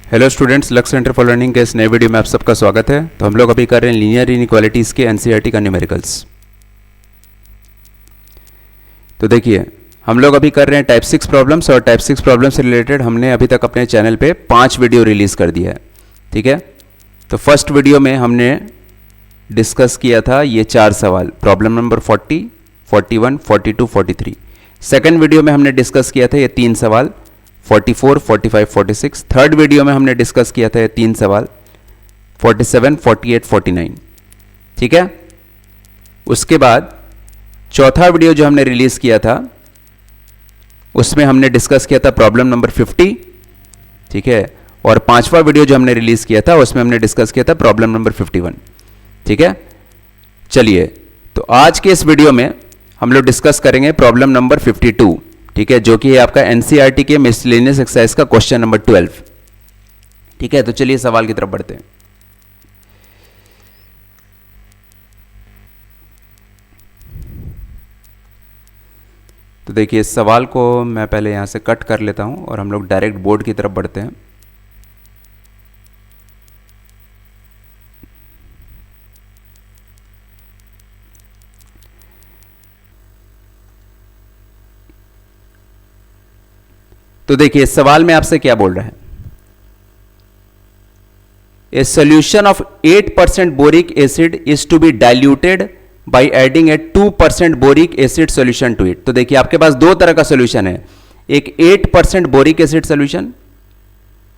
Hello students, लक्ष्य centre for learning के इस नए वीडियो में आप सबका स्वागत है। तो हम लोग अभी कर रहे हैं लीनियर इनइक्वालिटीज़ के एनसीईआरटी का न्यूमेरिकल्स। तो देखिए, हम लोग अभी कर रहे हैं टाइप 6 प्रॉब्लम्स, और टाइप 6 प्रॉब्लम से रिलेटेड हमने अभी तक अपने चैनल पे 5 वीडियो रिलीज़ कर दिया है। ठीक है, तो फर्स्ट वीडियो में हमने डिस्कस किया था ये 4 सवाल, प्रॉब्लम नंबर 40, 41, 42, 43। सेकेंड वीडियो में हमने डिस्कस किया था ये 3 सवाल, 44, 45, 46। थर्ड वीडियो में हमने डिस्कस किया था ये 3 सवाल, 47, 48, 49। ठीक है, उसके बाद चौथा वीडियो जो हमने रिलीज किया था उसमें हमने डिस्कस किया था प्रॉब्लम नंबर 50। ठीक है, और पांचवा वीडियो जो हमने रिलीज किया था उसमें हमने डिस्कस किया था प्रॉब्लम नंबर 51। ठीक है, चलिए, तो आज के इस वीडियो में हम लोग डिस्कस करेंगे प्रॉब्लम नंबर 52। ठीक है, जो कि है आपका एनसीईआरटी के मिसलेनियस एक्सरसाइज का क्वेश्चन नंबर 12। ठीक है, तो चलिए सवाल की तरफ बढ़ते हैं। तो देखिए, इस सवाल को मैं पहले यहां से कट कर लेता हूं और हम लोग डायरेक्ट बोर्ड की तरफ बढ़ते हैं। तो देखिए, इस सवाल में आपसे क्या बोल रहा है, a solution of 8% boric acid is to be diluted by adding a 2% boric acid solution to it. तो देखिए, आपके पास दो तरह का सोल्यूशन है, एक 8% बोरिक एसिड सोल्यूशन,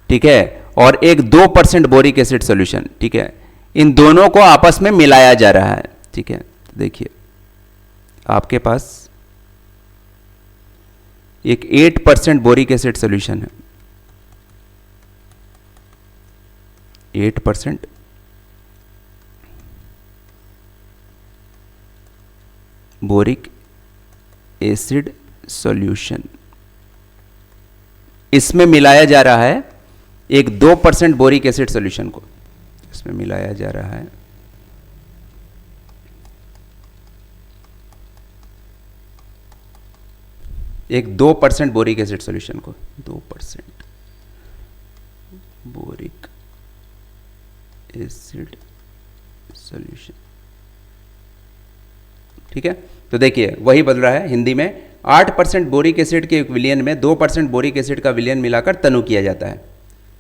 ठीक है, और एक 2% बोरिक एसिड सोल्यूशन। ठीक है, इन दोनों को आपस में मिलाया जा रहा है। ठीक है, तो देखिए, आपके पास एक 8% बोरिक एसिड सोल्यूशन है, 8% बोरिक एसिड सॉल्यूशन, इसमें मिलाया जा रहा है एक 2% बोरिक एसिड सॉल्यूशन को, इसमें मिलाया जा रहा है एक 2% बोरिक एसिड सॉल्यूशन को, 2% बोरिक एसिड सॉल्यूशन। ठीक है, तो देखिए वही बदल रहा है हिंदी में, 8% बोरिक एसिड के विलयन में 2% बोरिक एसिड का विलयन मिलाकर तनु किया जाता है।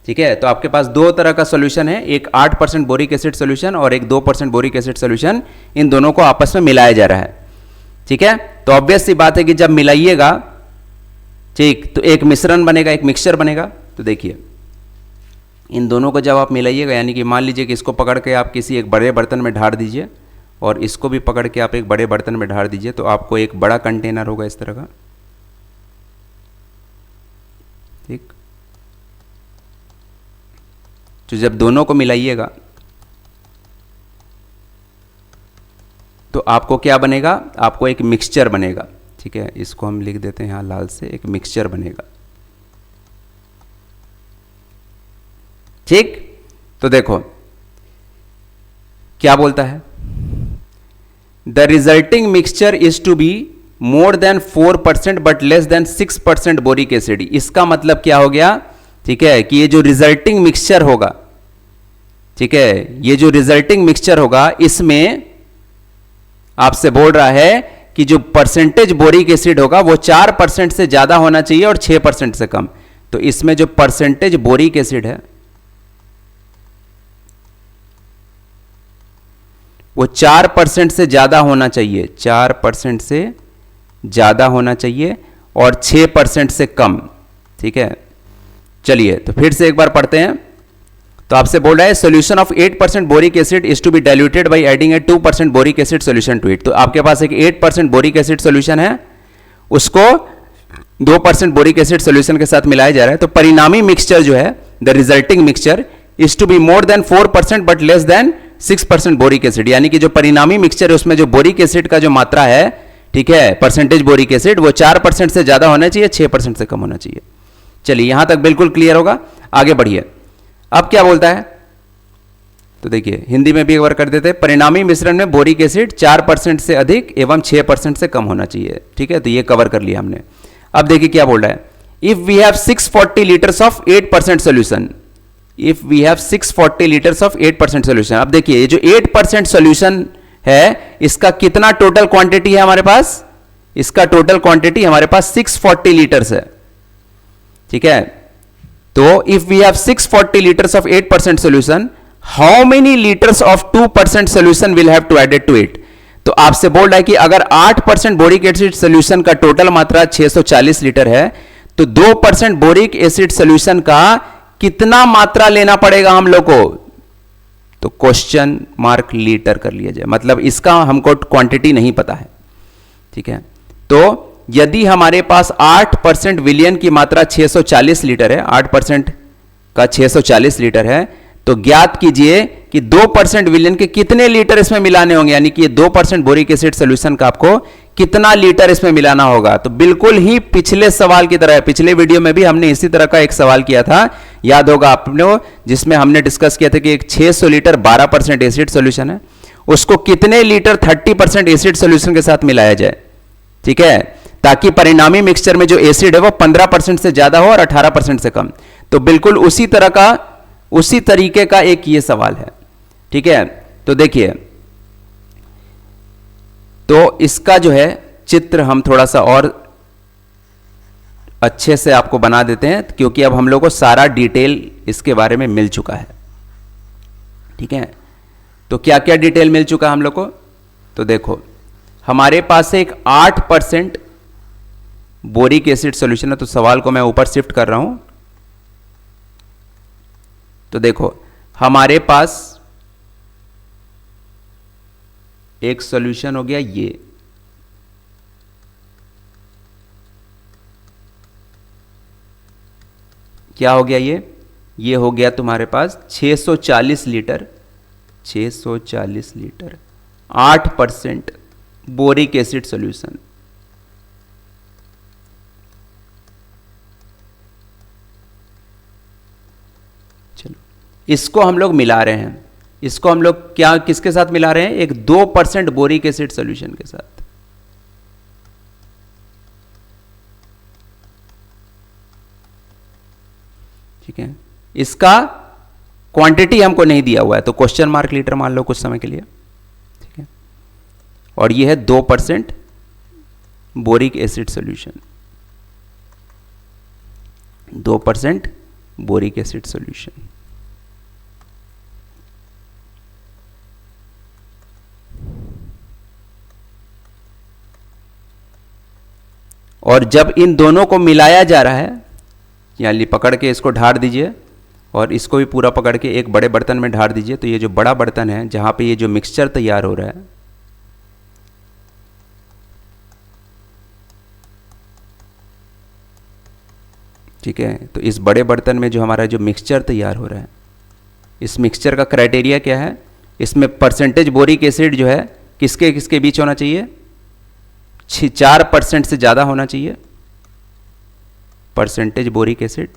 ठीक है, तो आपके पास दो तरह का सॉल्यूशन है, एक 8% बोरिक एसिड सॉल्यूशन और एक 2% बोरिक एसिड सॉल्यूशन, इन दोनों को आपस में मिलाया जा रहा है। ठीक है, तो ऑब्वियस सी बात है कि जब मिलाइएगा, ठीक, तो एक मिश्रण बनेगा, एक मिक्सचर बनेगा। तो देखिए, इन दोनों को जब आप मिलाइएगा, यानी कि मान लीजिए कि इसको पकड़ के आप किसी एक बड़े बर्तन में ढार दीजिए और इसको भी पकड़ के आप एक बड़े बर्तन में ढार दीजिए, तो आपको एक बड़ा कंटेनर होगा इस तरह का। ठीक, तो जब दोनों को मिलाइएगा तो आपको क्या बनेगा, आपको एक मिक्सचर बनेगा। ठीक है, इसको हम लिख देते हैं यहां लाल से, एक मिक्सचर बनेगा। ठीक, तो देखो क्या बोलता है, the resulting mixture is to be more than 4% but less than 6% boric acid. इसका मतलब क्या हो गया, ठीक है, कि ये जो रिजल्टिंग मिक्सचर होगा, ठीक है, ये जो रिजल्टिंग मिक्सचर होगा, इसमें आपसे बोल रहा है कि जो परसेंटेज बोरिक एसिड होगा वो 4% से ज्यादा होना चाहिए और 6% से कम। तो इसमें जो परसेंटेज बोरिक एसिड है वो 4% से ज्यादा होना चाहिए, 4% से ज्यादा होना चाहिए और 6% से कम। ठीक है, चलिए तो फिर से एक बार पढ़ते हैं। तो आपसे बोल रहा है solution of 8% boric acid is to be diluted by adding a 2% boric acid solution to it. तो आपके पास एक 8% बोरिक एसिड सॉल्यूशन है, उसको 2% बोरिक एसिड सॉल्यूशन के साथ मिलाया जा रहा है। तो परिणामी मिक्सचर जो है, the resulting mixture is to be more than 4% but less than 6% boric acid, यानी कि जो परिणामी मिक्सचर है उसमें जो बोरिक एसिड का जो मात्रा है, ठीक है, परसेंटेज बोरिक एसिड, वो 4% से ज्यादा होना चाहिए, 6% से कम होना चाहिए। चलिए, यहां तक बिल्कुल क्लियर होगा, आगे बढ़िए। अब क्या बोलता है, तो देखिए हिंदी में भी एक बार कर देते हैं, परिणामी मिश्रण में बोरिक एसिड 4% से अधिक एवं 6% से कम होना चाहिए। ठीक है, तो ये कवर कर लिया हमने। अब देखिए क्या बोल रहा है, if we have 640 litres of 8% solution, if we have 640 litres of 8% solution. अब देखिए ये जो 8% सोल्यूशन है इसका कितना टोटल क्वांटिटी है हमारे पास, इसका टोटल क्वांटिटी हमारे पास 640 लीटर्स है, ठीक है। तो if we have 640 litres of 8% solution, how many litres of 2% solution will have to added to it. तो आपसे बोल रहा है कि अगर 8% बोरिक एसिड सोल्यूशन का टोटल मात्रा 640 लीटर है तो 2% बोरिक एसिड सोल्यूशन का कितना मात्रा लेना पड़ेगा हम लोग को। तो क्वेश्चन मार्क लीटर कर लिया जाए, मतलब इसका हमको क्वांटिटी नहीं पता है, ठीक है। तो यदि हमारे पास 8% विलियन की मात्रा 640 लीटर है, 8% का 640 लीटर है, तो ज्ञात कीजिए कि 2% विलियन के कितने लीटर इसमें मिलाने होंगे, यानी कि 2% बोरिक एसिड सोल्यूशन का आपको कितना लीटर इसमें मिलाना होगा। तो बिल्कुल ही पिछले सवाल की तरह है, पिछले वीडियो में भी हमने इसी तरह का एक सवाल किया था, याद होगा आपने, जिसमें हमने डिस्कस किया था कि एक 600 लीटर 12% एसिड सोल्यूशन है, उसको कितने लीटर 30% एसिड सोल्यूशन के साथ मिलाया जाए, ठीक है, ताकि परिणामी मिक्सचर में जो एसिड है वो 15% से ज्यादा हो और 18% से कम। तो बिल्कुल उसी तरीके का एक ये सवाल है, ठीक है। तो देखिए, तो इसका जो है चित्र हम थोड़ा सा और अच्छे से आपको बना देते हैं, क्योंकि अब हम लोग को सारा डिटेल इसके बारे में मिल चुका है, ठीक है। तो क्या क्या डिटेल मिल चुका है हम लोग को, तो देखो हमारे पास एक 8% बोरिक एसिड सॉल्यूशन है। तो सवाल को मैं ऊपर शिफ्ट कर रहा हूं, तो देखो हमारे पास एक सॉल्यूशन हो गया, ये क्या हो गया, ये हो गया तुम्हारे पास 640 लीटर 8% बोरिक एसिड सॉल्यूशन। चलो इसको हम लोग मिला रहे हैं, इसको हम लोग क्या किसके साथ मिला रहे हैं, एक 2% बोरिक एसिड सॉल्यूशन के साथ, ठीक है। इसका क्वांटिटी हमको नहीं दिया हुआ है, तो क्वेश्चन मार्क लीटर मान लो कुछ समय के लिए, ठीक है। और ये है 2% boric acid solution, 2% boric acid solution. और जब इन दोनों को मिलाया जा रहा है, यानी पकड़ के इसको ढार दीजिए और इसको भी पूरा पकड़ के एक बड़े बर्तन में ढार दीजिए। तो ये जो बड़ा बर्तन है जहां पे ये जो मिक्सचर तैयार हो रहा है, ठीक है, तो इस बड़े बर्तन में जो हमारा जो मिक्सचर तैयार हो रहा है, इस मिक्सचर का क्राइटेरिया क्या है, इसमें परसेंटेज बोरिक एसिड जो है किसके किसके बीच होना चाहिए, 4% से ज्यादा होना चाहिए परसेंटेज बोरिक एसिड,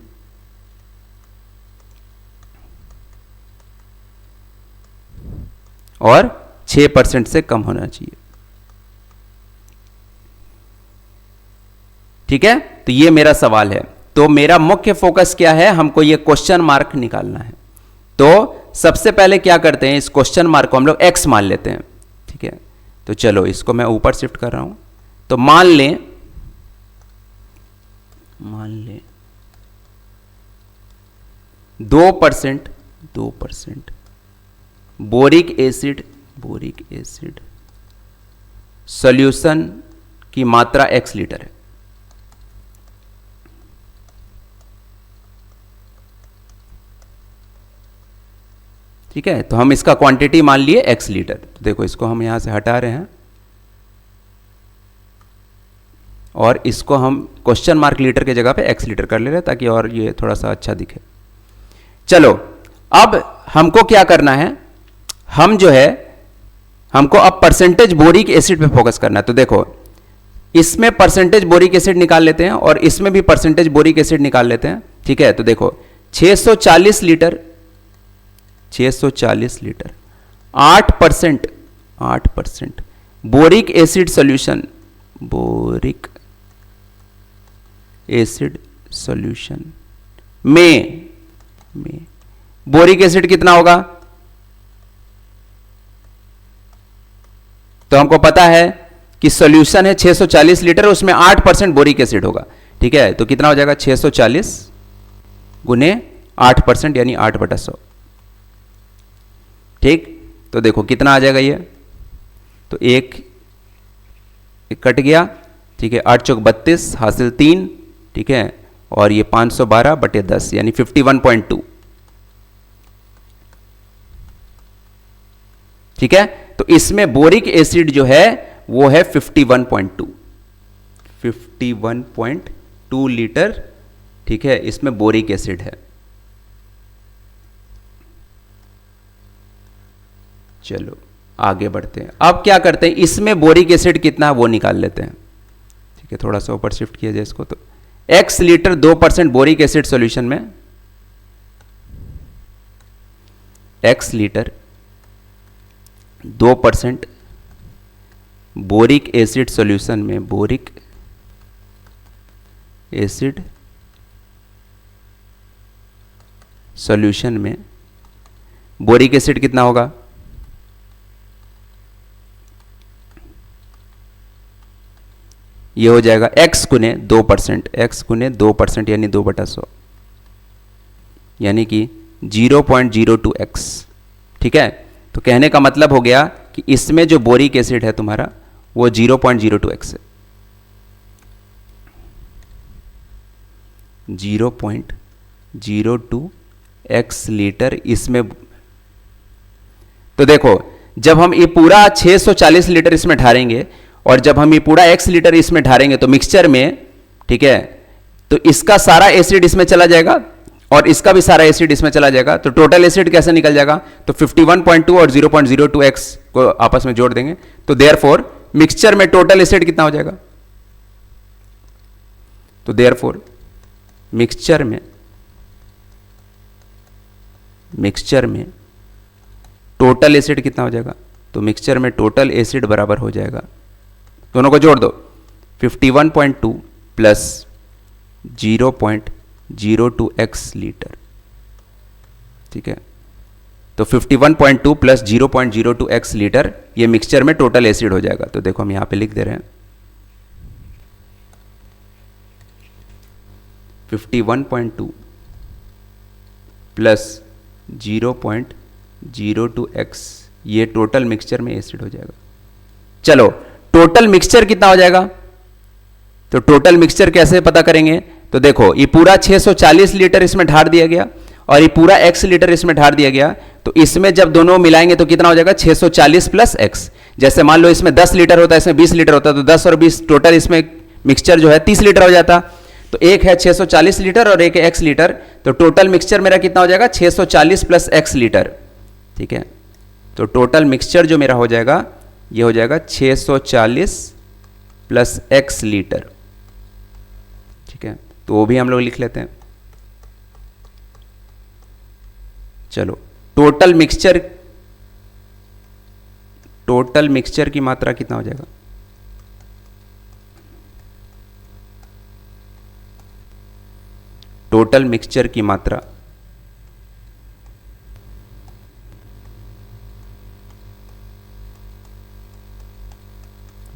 और 6% से कम होना चाहिए, ठीक है। तो ये मेरा सवाल है। तो मेरा मुख्य फोकस क्या है, हमको ये क्वेश्चन मार्क निकालना है। तो सबसे पहले क्या करते हैं, इस क्वेश्चन मार्क को हम लोग x मान लेते हैं, ठीक है। तो चलो इसको मैं ऊपर शिफ्ट कर रहा हूं। तो मान लें 2% बोरिक एसिड सॉल्यूशन की मात्रा x लीटर है, ठीक है। तो हम इसका क्वांटिटी मान लिए x लीटर। तो देखो इसको हम यहां से हटा रहे हैं और इसको हम क्वेश्चन मार्क लीटर की जगह पे x लीटर कर ले रहे हैं, ताकि और ये थोड़ा सा अच्छा दिखे। चलो अब हमको क्या करना है, हम जो है हमको अब परसेंटेज बोरिक एसिड पे फोकस करना है। तो देखो इसमें परसेंटेज बोरिक एसिड निकाल लेते हैं और इसमें भी परसेंटेज बोरिक एसिड निकाल लेते हैं, ठीक है। तो देखो 640 लीटर 8% बोरिक एसिड सॉल्यूशन में बोरिक एसिड कितना होगा? तो हमको पता है कि सॉल्यूशन है 640 लीटर, उसमें 8% बोरिक एसिड होगा। ठीक है, तो कितना हो जाएगा? 640 गुने 8% यानी 8/100। ठीक, तो देखो कितना आ जाएगा ये, तो एक कट गया। ठीक है, 8 चौक 32 हासिल 3। ठीक है, और ये 512/10 यानी 51.2। ठीक है, तो इसमें बोरिक एसिड जो है वो है 51.2 लीटर। ठीक है, इसमें बोरिक एसिड है। चलो आगे बढ़ते हैं। अब क्या करते हैं, इसमें बोरिक एसिड कितना वो निकाल लेते हैं। ठीक है, थोड़ा सा ऊपर शिफ्ट किया जाए इसको। तो x litre 2% boric acid solution में, x litre 2% boric acid solution में, बोरिक एसिड सॉल्यूशन में बोरिक एसिड कितना होगा? ये हो जाएगा x गुने 2%, x गुने 2% यानी 2/100 यानी कि 0.02x। ठीक है, तो कहने का मतलब हो गया कि इसमें जो बोरिक एसिड है तुम्हारा वो 0.02x है। 0.02x लीटर इसमें। तो देखो जब हम ये पूरा 640 लीटर इसमें ढारेंगे और जब हम ये पूरा x लीटर इसमें ढारेंगे तो मिक्सचर में, ठीक है, तो इसका सारा एसिड इसमें चला जाएगा और इसका भी सारा एसिड इसमें चला जाएगा। तो टोटल एसिड कैसे निकल जाएगा? तो 51.2 और 0.02x को आपस में जोड़ देंगे तो देयरफॉर मिक्सचर में टोटल एसिड कितना हो जाएगा? तो देयरफॉर मिक्सचर में टोटल एसिड कितना हो जाएगा? तो मिक्सचर में टोटल एसिड बराबर हो जाएगा, दोनों को जोड़ दो, 51.2 प्लस 0.02x लीटर। ठीक है, तो 51.2 प्लस 0.02x लीटर ये मिक्सचर में टोटल एसिड हो जाएगा। तो देखो हम यहां पे लिख दे रहे हैं 51.2 प्लस 0.02x ये टोटल मिक्सचर में एसिड हो जाएगा। चलो टोटल मिक्सचर कितना हो जाएगा? तो टोटल मिक्सचर कैसे पता करेंगे? तो देखो ये पूरा 640 लीटर इसमें ढार दिया गया और ये पूरा x लीटर इसमें ढार दिया गया, तो इसमें जब दोनों मिलाएंगे तो कितना हो जाएगा? 640 प्लस x। जैसे मान लो इसमें 10 लीटर होता है, इसमें 20 लीटर होता है, तो 10 और 20 टोटल इसमें मिक्सचर जो है 30 लीटर हो जाता। तो एक है 640 लीटर और एक है x लीटर, तो टोटल मिक्सचर मेरा कितना हो जाएगा? 640 प्लस x लीटर। ठीक है, तो टोटल मिक्सचर जो मेरा हो जाएगा ये हो जाएगा 640 प्लस x लीटर। ठीक है, तो वो भी हम लोग लिख लेते हैं। चलो टोटल मिक्सचर की मात्रा कितना हो जाएगा? टोटल मिक्सचर की मात्रा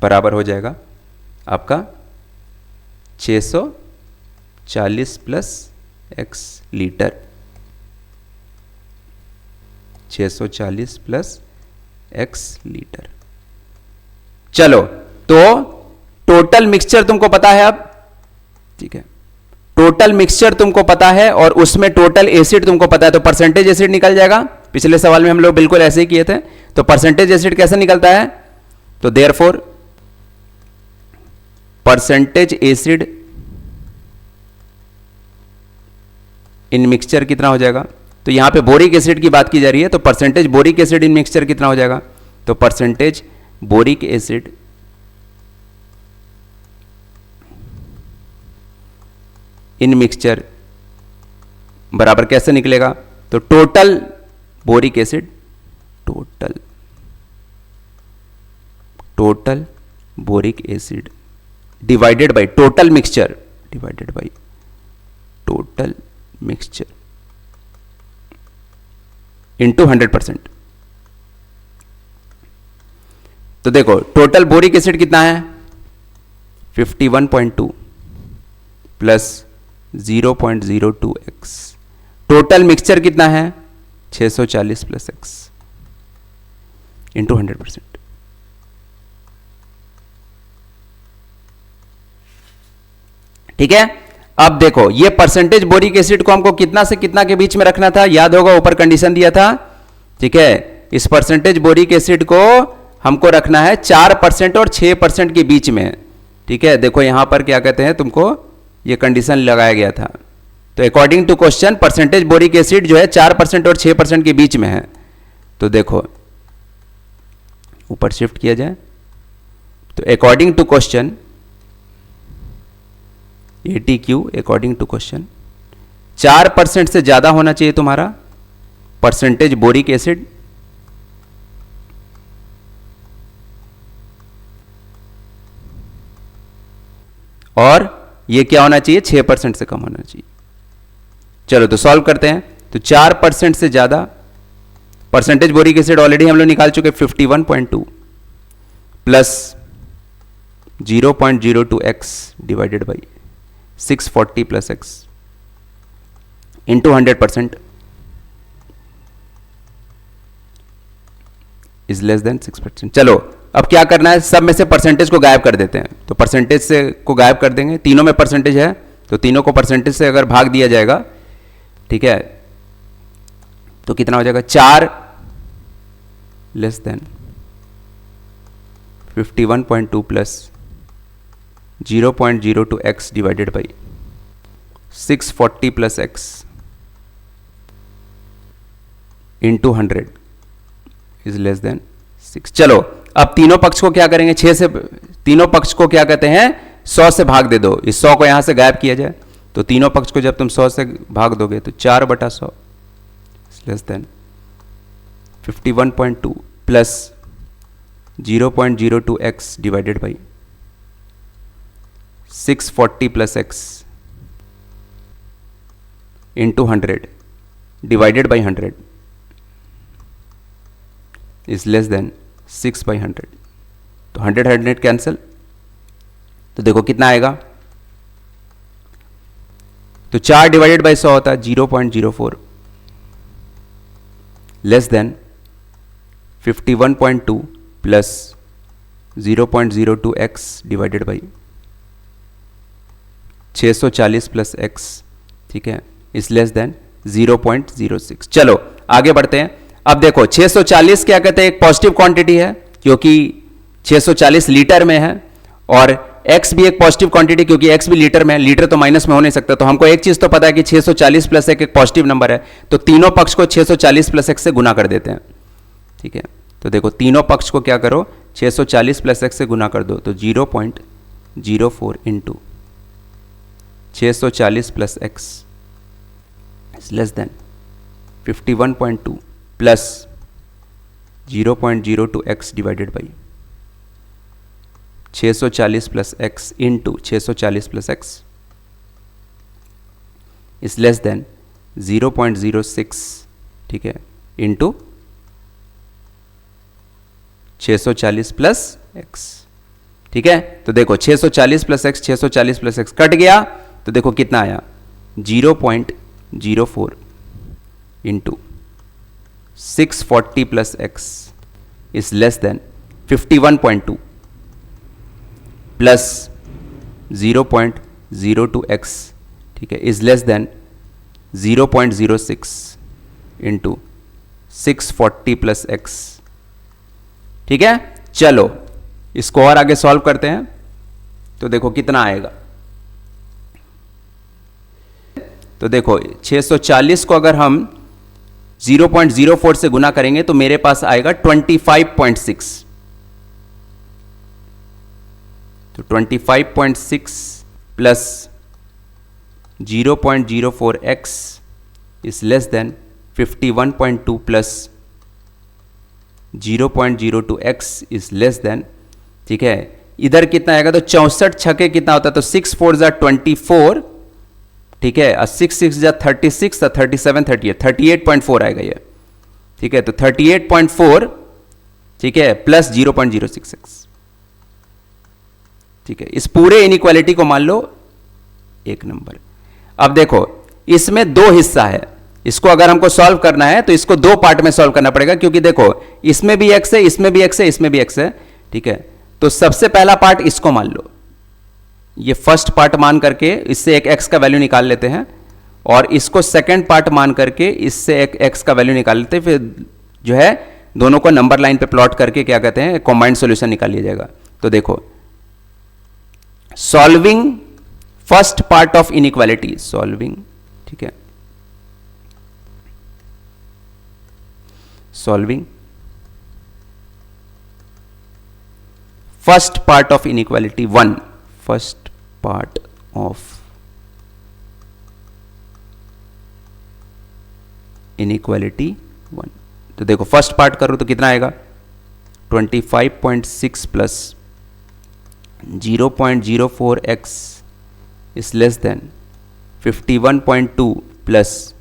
बराबर हो जाएगा आपका 640 plus x litre. 640 plus x litre. चलो तो टोटल मिक्सचर तुमको पता है अब। ठीक है, टोटल मिक्सचर तुमको पता है और उसमें टोटल एसिड तुमको पता है, तो परसेंटेज एसिड निकल जाएगा। पिछले सवाल में हम लोग बिल्कुल ऐसे ही किए थे। तो परसेंटेज एसिड कैसे निकलता है? तो therefore percentage acid in mixture कितना हो जाएगा? तो यहां पे बोरिक एसिड की बात की जा रही है, तो percentage boric acid in mixture कितना हो जाएगा? तो percentage boric acid in mixture बराबर कैसे निकलेगा? तो total boric acid, total boric acid divided by total mixture, divided by total mixture into 100%। तो देखो टोटल बोरिक एसिड कितना है 51.2 प्लस 0.02x। टोटल मिक्सचर कितना है 640 प्लस x इंटू 100%। ठीक है, अब देखो ये परसेंटेज बोरिक एसिड को हमको कितना से कितना के बीच में रखना था, याद होगा ऊपर कंडीशन दिया था। ठीक है, इस परसेंटेज बोरिक एसिड को हमको रखना है 4% और 6% के बीच में। ठीक है, देखो यहां पर क्या कहते हैं, तुमको ये कंडीशन लगाया गया था। तो according to question percentage boric acid जो है 4% और 6% के बीच में है। तो देखो ऊपर शिफ्ट किया जाए तो according to question ATQ according to question 4% से ज्यादा होना चाहिए तुम्हारा परसेंटेज बोरिक एसिड, और ये क्या होना चाहिए 6% से कम होना चाहिए। चलो तो सॉल्व करते हैं। तो 4% से ज्यादा परसेंटेज बोरिक एसिड ऑलरेडी हम लोग निकाल चुके 51.2 plus 0.02x divided by 640 plus x into 100% is less than 6%। चलो अब क्या करना है, सब में से परसेंटेज को गायब कर देते हैं। तो परसेंटेज से को गायब कर देंगे, तीनों में परसेंटेज है तो तीनों को परसेंटेज से अगर भाग दिया जाएगा, ठीक है, तो कितना हो जाएगा 4 less than 51.2 plus 0.02x divided by 640 plus x into 100 is less than 6। चलो अब तीनों पक्ष को क्या करेंगे, 6 से तीनों पक्ष को क्या कहते हैं 100 से भाग दे दो। इस 100 को यहां से गायब किया जाए तो तीनों पक्ष को जब तुम 100 से भाग दोगे तो 4/100 less than 51.2 plus 0.02x divided by 640 plus x into 100 divided by 100 is less than 6/100। तो 100 कैंसिल, तो देखो कितना आएगा, तो 4 डिवाइडेड बाई 100 होता है 0.04 less than 51.2 plus 0.02x divided by 640 plus x, ठीक है, इज लेस देन 0.06। चलो आगे बढ़ते हैं। अब देखो 640 क्या कहते हैं, एक पॉजिटिव क्वांटिटी है क्योंकि 640 लीटर में है, और x भी एक पॉजिटिव क्वांटिटी क्योंकि x भी लीटर में है। लीटर तो माइनस में हो नहीं सकता, तो हमको एक चीज तो पता है कि 640 प्लस एक पॉजिटिव नंबर है, तो तीनों पक्ष को 640 प्लस x से गुना कर देते हैं। ठीक है, तो देखो तीनों पक्ष को क्या करो 640 प्लस x से गुना कर दो, तो 0.04 into 640 plus x is less than 51.2 plus 0.02x divided by 640 plus x into 640 plus x is less than 0.06, ठीक है, इंटू 640 प्लस x। ठीक है, तो देखो 640 plus x 640 plus x cut गया, तो देखो कितना आया 0.04 into 640 plus x is less than 51.2 plus 0.02x, ठीक है, is less than 0.06 into 640 plus x। ठीक है, चलो इसको और आगे सॉल्व करते हैं, तो देखो कितना आएगा। तो देखो 640 को अगर हम 0.04 से गुना करेंगे तो मेरे पास आएगा 25.6। तो 25.6 plus 0.04x is less than 51.2 plus 0.02x is less than, ठीक है, इधर कितना आएगा, तो 64 छके कितना होता है, तो 6 4 जा 24, ठीक है, 6 6 जा 36, 37 38 38.4 आएगा ये। ठीक है, तो 38.4, ठीक है, प्लस 0.066, ठीक है। इस पूरे इनइक्वालिटी को मान लो एक नंबर। अब देखो इसमें दो हिस्सा है, इसको अगर हमको सॉल्व करना है तो इसको दो पार्ट में सॉल्व करना पड़ेगा, क्योंकि देखो इसमें भी x है, इसमें भी x है, इसमें भी x है, ठीक है। तो सबसे पहला पार्ट इसको मान लो, ये फर्स्ट पार्ट मान करके इससे एक x का वैल्यू निकाल लेते हैं, और इसको सेकंड पार्ट मान करके इससे एक x का वैल्यू निकाल लेते हैं। फिर जो है दोनों को नंबर लाइन पे प्लॉट करके क्या कहते हैं, कॉम्बाइंड सॉल्यूशन निकाल लिया जाएगा। तो देखो solving first part of inequality, solving, ठीक है, solving first part of inequality 1, first part of inequality 1। तो देखो फर्स्ट पार्ट करो तो कितना आएगा, 25.6 plus 0.04x is less than 51.2 plus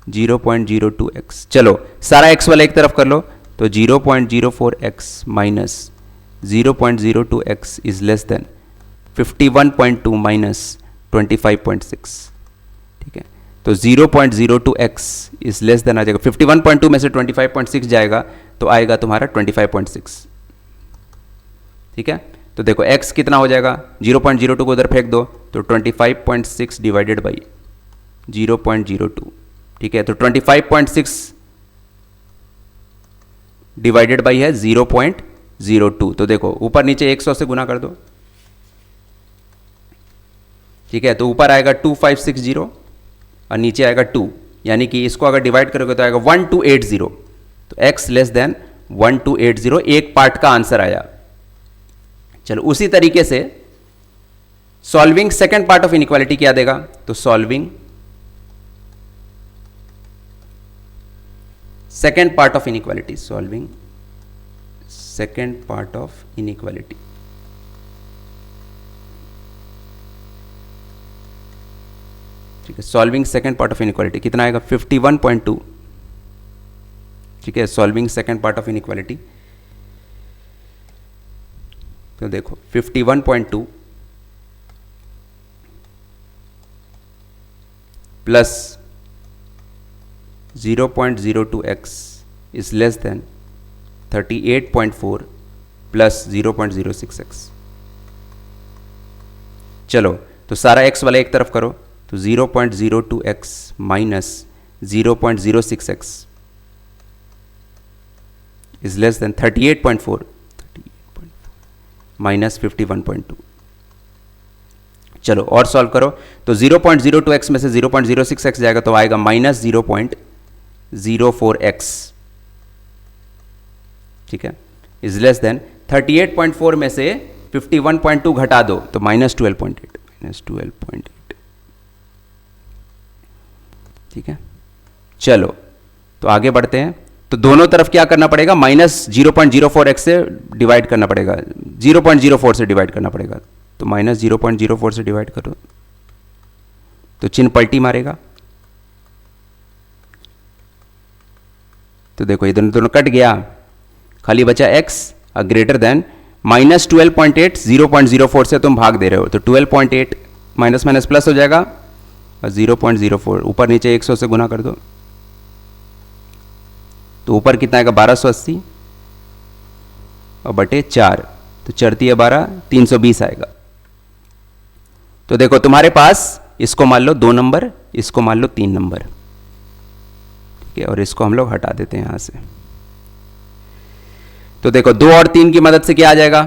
0.02x। चलो सारा x वाला एक तरफ कर लो, तो 0.04x minus 0.02x is less than 51.2 minus 25.6, ठीक है। तो 0.02x इज लेस देन आ जाएगा, 51.2 में से 25.6 जाएगा तो आएगा तुम्हारा 25.6, ठीक है। तो देखो x कितना हो जाएगा, 0.02 को उधर फेंक दो तो 25.6 डिवाइडेड बाई 0.02, ठीक है। तो 25.6 डिवाइडेड बाई है 0.02, तो देखो ऊपर नीचे 100 से गुना कर दो, ठीक है। तो ऊपर आएगा 2560 और नीचे आएगा 2, यानी कि इसको अगर डिवाइड करोगे तो आएगा 1280। तो x लेस देन 1280 एक पार्ट का आंसर आया। चलो उसी तरीके से solving second part of inequality क्या देगा, तो solving second part of inequality, solving second part of inequality, ठीक है। Solving second part of inequality कितना आएगा, 51.2, ठीक है। Solving second part of inequality, तो देखो 51.2 plus 0.02x is less than 38.4 plus 0.06x। चलो तो सारा x वाला एक तरफ करो, तो 0.02x minus 0.06x is less than 38.4 minus 51.2। चलो और सॉल्व करो, तो 0.02x में से 0.06x जाएगा तो आएगा माइनस 0.04x, ठीक है, इज लेस देन 38.4 में से 51.2 घटा दो तो माइनस 12.8, माइनस 12.8, ठीक है। चलो तो आगे बढ़ते हैं, तो दोनों तरफ क्या करना पड़ेगा, माइनस 0.04x से डिवाइड करना पड़ेगा, 0.04 से डिवाइड करना पड़ेगा, तो माइनस 0.04 से डिवाइड करो तो चिन्ह पलटी मारेगा। तो देखो इधर दोनों कट गया, खाली बचा x और ग्रेटर देन माइनस 12.8, 0.04 से तुम भाग दे रहे हो तो 12.8 माइनस माइनस प्लस हो जाएगा और 0.04 ऊपर नीचे 100 से गुना कर दो, तो ऊपर कितना आएगा 1280 और बटे 4, तो चढ़ती है 12, 320 आएगा। तो देखो तुम्हारे पास इसको मान लो 2 नंबर, इसको मान लो 3 नंबर, ठीक है, और इसको हम लोग हटा देते हैं यहां से। तो देखो 2 और 3 की मदद से क्या आ जाएगा,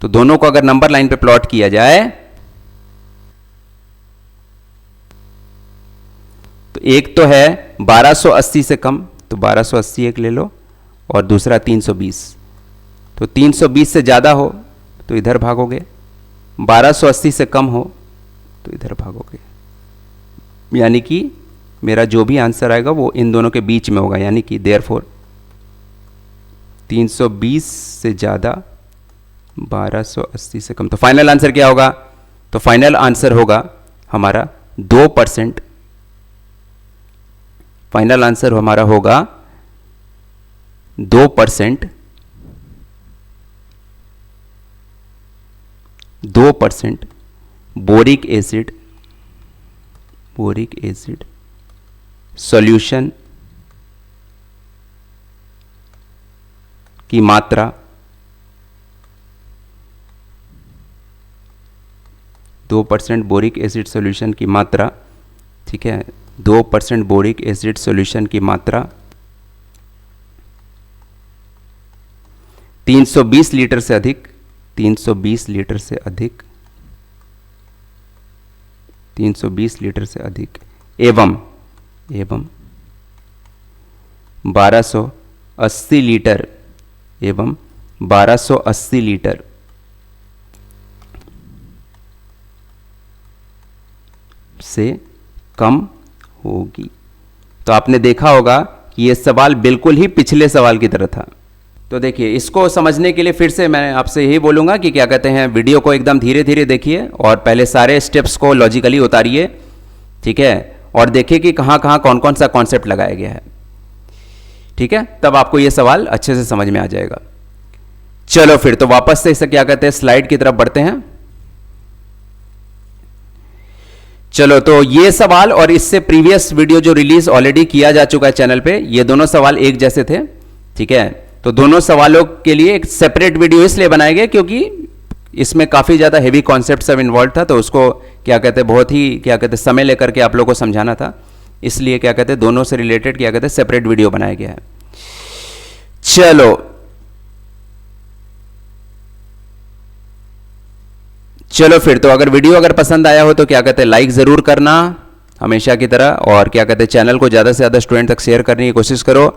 तो दोनों को अगर नंबर लाइन पे प्लॉट किया जाए तो एक तो है 1280 से कम, तो 1280 एक ले लो, और दूसरा 320, तो 320 से ज़्यादा हो तो इधर भागोगे, 1280 से कम हो तो इधर भागोगे, यानी कि मेरा जो भी आंसर आएगा वो इन दोनों के बीच में होगा, यानी कि देयरफॉर 320 से ज़्यादा 1280 से कम। तो फाइनल आंसर क्या होगा, तो फाइनल आंसर होगा हमारा 2%, फाइनल आंसर हमारा होगा 2%, 2% बोरिक एसिड सॉल्यूशन की मात्रा 2% बोरिक एसिड सॉल्यूशन की मात्रा, ठीक है, 2% बोरिक एसिड सॉल्यूशन की मात्रा 320 लीटर से अधिक, 320 लीटर से अधिक, 320 लीटर से अधिक एवं 1280 लीटर, एवं 1280 लीटर से कम होगी। तो आपने देखा होगा कि ये सवाल बिल्कुल ही पिछले सवाल की तरह था। तो देखिए, इसको समझने के लिए फिर से मैं आपसे यही बोलूँगा कि क्या कहते हैं, वीडियो को एकदम धीरे धीरे देखिए और पहले सारे स्टेप्स को लॉजिकली उतारिए, ठीक है, और देखिए कि कहाँ कहाँ कौन कौन सा कॉन्सेप्ट लगाया गया है, ठीक है, तब आपको ये सवाल अच्छे से समझ में आ जाएगा। चलो फिर तो वापस से इसे क्या कहते हैं, स्लाइड की तरफ बढ़ते हैं। चलो, तो ये सवाल और इससे प्रीवियस वीडियो जो रिलीज ऑलरेडी किया जा चुका है चैनल पे, ये दोनों सवाल एक जैसे थे, ठीक है। तो दोनों सवालों के लिए एक सेपरेट वीडियो इसलिए बनाया गया क्योंकि इसमें काफ़ी ज़्यादा हेवी कॉन्सेप्ट सब इन्वॉल्व था, तो उसको क्या कहते हैं, बहुत ही क्या कहते हैं, समय लेकर के आप लोगों को समझाना था, इसलिए क्या कहते हैं, दोनों से रिलेटेड क्या कहते हैं, सेपरेट वीडियो बनाया गया है। चलो फिर तो अगर वीडियो पसंद आया हो तो क्या कहते हैं, लाइक ज़रूर करना हमेशा की तरह, और क्या कहते हैं, चैनल को ज़्यादा से ज़्यादा स्टूडेंट तक शेयर करने की कोशिश करो,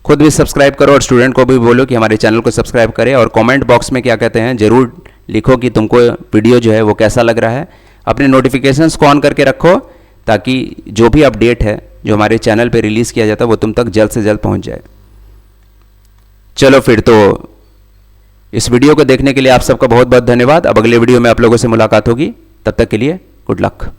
खुद भी सब्सक्राइब करो और स्टूडेंट को भी बोलो कि हमारे चैनल को सब्सक्राइब करें, और कमेंट बॉक्स में क्या कहते हैं, ज़रूर लिखो कि तुमको वीडियो जो है वो कैसा लग रहा है। अपने नोटिफिकेशंस को ऑन करके रखो ताकि जो भी अपडेट है जो हमारे चैनल पे रिलीज़ किया जाता है वो तुम तक जल्द से जल्द पहुंच जाए। चलो फिर तो इस वीडियो को देखने के लिए आप सबका बहुत बहुत धन्यवाद। अब अगले वीडियो में आप लोगों से मुलाकात होगी, तब तक के लिए गुड लक।